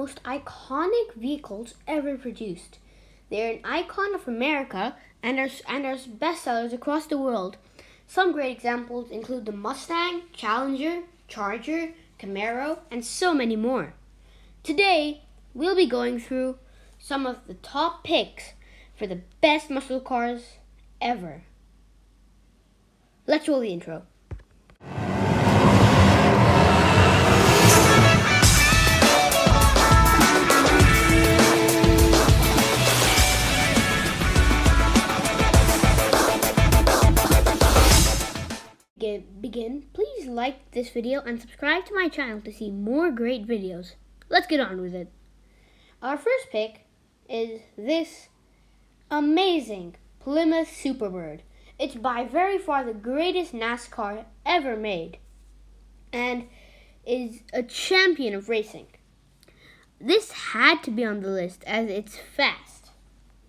most iconic vehicles ever produced. They're an icon of America and are bestsellers across the world. Some great examples include the Mustang, Challenger, Charger, Camaro, and so many more. Today, we'll be going through some of the top picks for the best muscle cars ever. Let's roll the intro. Begin, please like this video and subscribe to my channel to see more great videos. Let's get on with it. Our first pick is this amazing Plymouth Superbird. It's by very far the greatest NASCAR ever made and is a champion of racing. This had to be on the list as it's fast,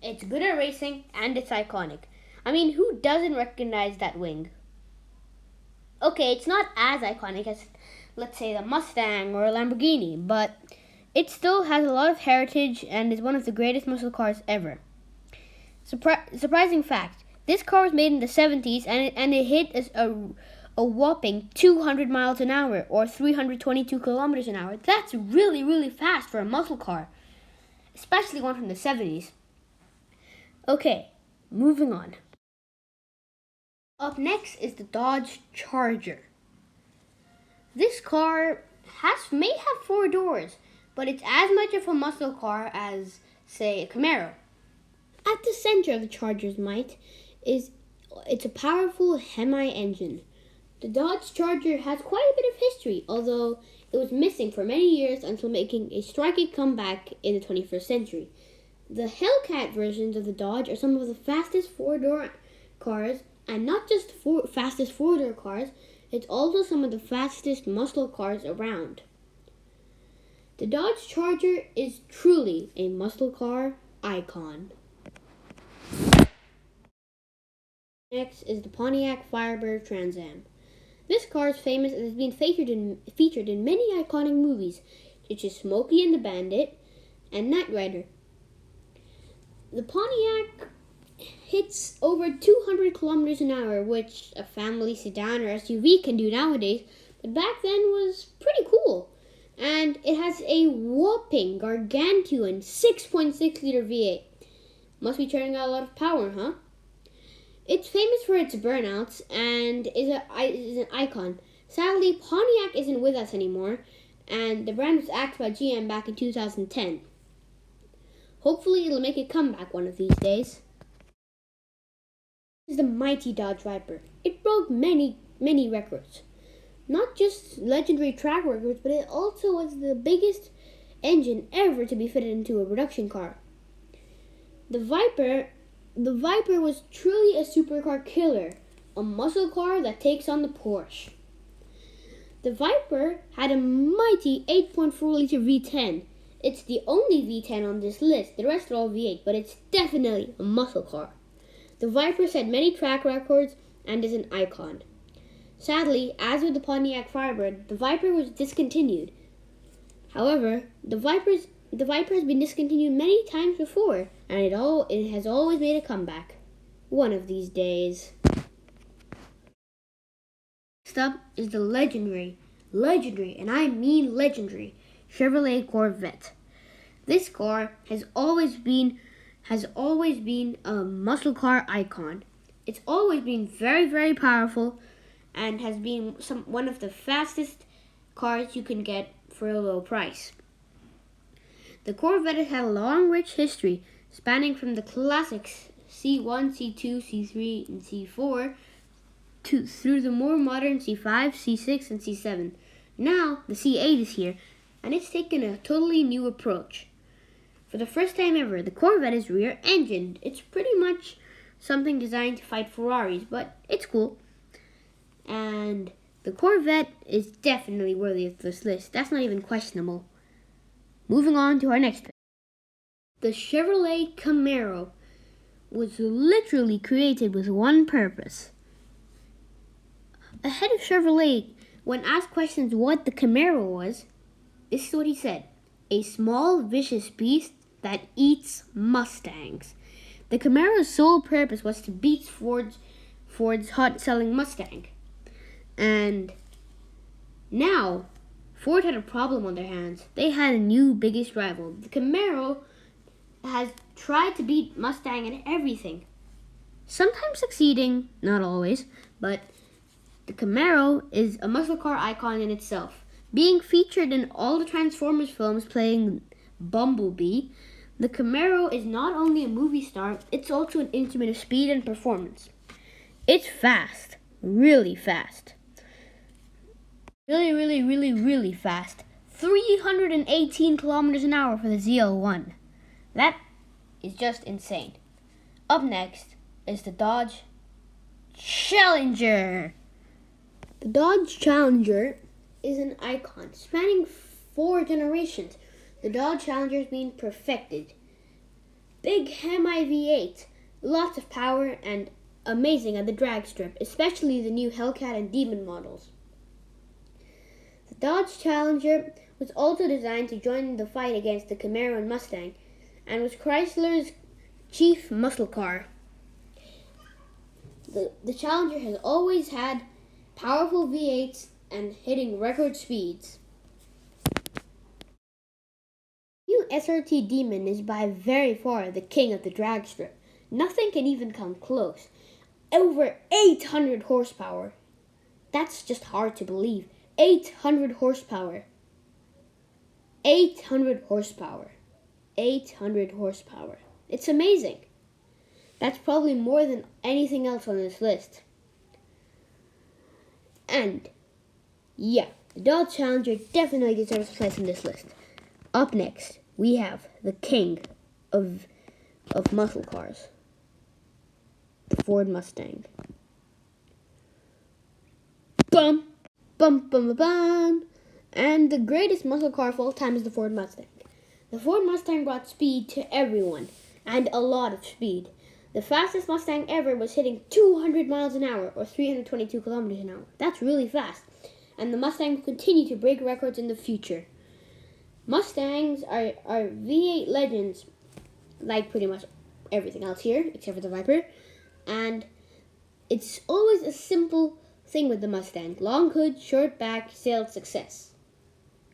it's good at racing, and it's iconic. I mean, who doesn't recognize that wing? Okay, it's not as iconic as, let's say, the Mustang or a Lamborghini, but it still has a lot of heritage and is one of the greatest muscle cars ever. Surprising fact, this car was made in the 70s and it hit a whopping 200 miles an hour or 322 kilometers an hour. That's really, really fast for a muscle car, especially one from the 70s. Okay, moving on. Up next is the Dodge Charger. This car may have 4 doors, but it's as much of a muscle car as, say, a Camaro. At the center of the Charger's might it's a powerful Hemi engine. The Dodge Charger has quite a bit of history, although it was missing for many years until making a striking comeback in the 21st century. The Hellcat versions of the Dodge are some of the fastest 4-door cars. And not just fastest 4-door cars, it's also some of the fastest muscle cars around. The Dodge Charger is truly a muscle car icon. Next is the Pontiac Firebird Trans Am. This car is famous and has been featured in many iconic movies, such as Smokey and the Bandit and Knight Rider. The Pontiac hits over 200 kilometers an hour, which a family sedan or SUV can do nowadays, but back then was pretty cool. And it has a whopping gargantuan 6.6 liter V8. Must be turning out a lot of power, huh? It's famous for its burnouts and is an icon. Sadly, Pontiac isn't with us anymore, and the brand was axed by GM back in 2010. Hopefully it'll make a comeback one of these days. Is the mighty Dodge Viper. It broke many records. Not just legendary track records, but it also was the biggest engine ever to be fitted into a production car. The Viper was truly a supercar killer, a muscle car that takes on the Porsche. The Viper had a mighty 8.4 liter V10. It's the only V10 on this list. The rest are all V8, but it's definitely a muscle car. The Viper set many track records and is an icon. Sadly, as with the Pontiac Firebird, the Viper was discontinued. However, the Viper has been discontinued many times before, and it has always made a comeback. One of these days. Next up is the legendary, and I mean legendary, Chevrolet Corvette. This car has always been a muscle car icon. It's always been very, very powerful and has been one of the fastest cars you can get for a low price. The Corvette has had a long, rich history spanning from the classics C1, C2, C3, and C4 through the more modern C5, C6, and C7. Now the C8 is here, and it's taken a totally new approach. For the first time ever, the Corvette is rear-engined. It's pretty much something designed to fight Ferraris, but it's cool. And the Corvette is definitely worthy of this list. That's not even questionable. Moving on to our next pick. The Chevrolet Camaro was literally created with one purpose. Ahead of Chevrolet, when asked questions what the Camaro was, this is what he said. a small, vicious beast that eats Mustangs. The Camaro's sole purpose was to beat Ford's hot-selling Mustang. And now, Ford had a problem on their hands. They had a new biggest rival. The Camaro has tried to beat Mustang in everything. Sometimes succeeding, not always, but the Camaro is a muscle car icon in itself. Being featured in all the Transformers films playing Bumblebee, the Camaro is not only a movie star, it's also an instrument of speed and performance. It's fast. Really fast. Really fast. 318 kilometers an hour for the ZL1. That is just insane. Up next is the Dodge Challenger. The Dodge Challenger is an icon spanning 4 generations. The Dodge Challenger has been perfected. Big Hemi V8, lots of power and amazing at the drag strip, especially the new Hellcat and Demon models. The Dodge Challenger was also designed to join the fight against the Camaro and Mustang and was Chrysler's chief muscle car. The Challenger has always had powerful V8s and hitting record speeds. New SRT Demon is by very far the king of the drag strip. Nothing can even come close. Over 800 horsepower. That's just hard to believe. 800 horsepower. 800 horsepower. 800 horsepower. It's amazing. That's probably more than anything else on this list. And yeah, the Dodge Challenger definitely deserves a place on this list. Up next, we have the king of muscle cars, the Ford Mustang. Bum, bum, bum, bum, bum. And the greatest muscle car of all time is the Ford Mustang. The Ford Mustang brought speed to everyone, and a lot of speed. The fastest Mustang ever was hitting 200 miles an hour, or 322 kilometers an hour. That's really fast. And the Mustang will continue to break records in the future. Mustangs are V8 legends, like pretty much everything else here, except for the Viper. And it's always a simple thing with the Mustang. Long hood, short back, sales success.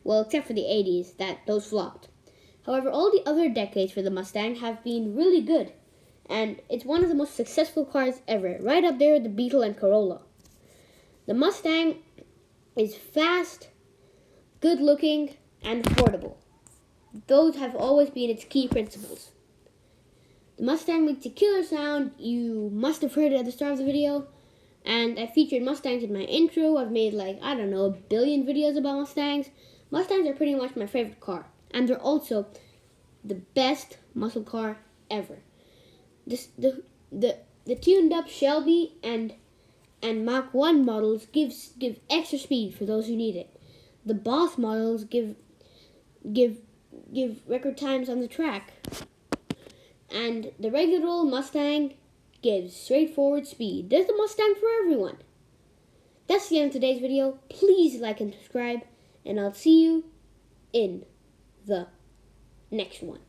Well, except for the 80s, those flopped. However, all the other decades for the Mustang have been really good. And it's one of the most successful cars ever, right up there with the Beetle and Corolla. The Mustang is fast, good looking, and affordable. Those have always been its key principles. The Mustang makes a killer sound. You must have heard it at the start of the video. And I featured Mustangs in my intro. I've made a billion videos about Mustangs. Mustangs are pretty much my favorite car. And they're also the best muscle car ever. The tuned up Shelby and Mach 1 models give extra speed for those who need it. The Boss models give record times on the track. And the regular old Mustang gives straightforward speed. There's the Mustang for everyone. That's the end of today's video. Please like and subscribe, and I'll see you in the next one.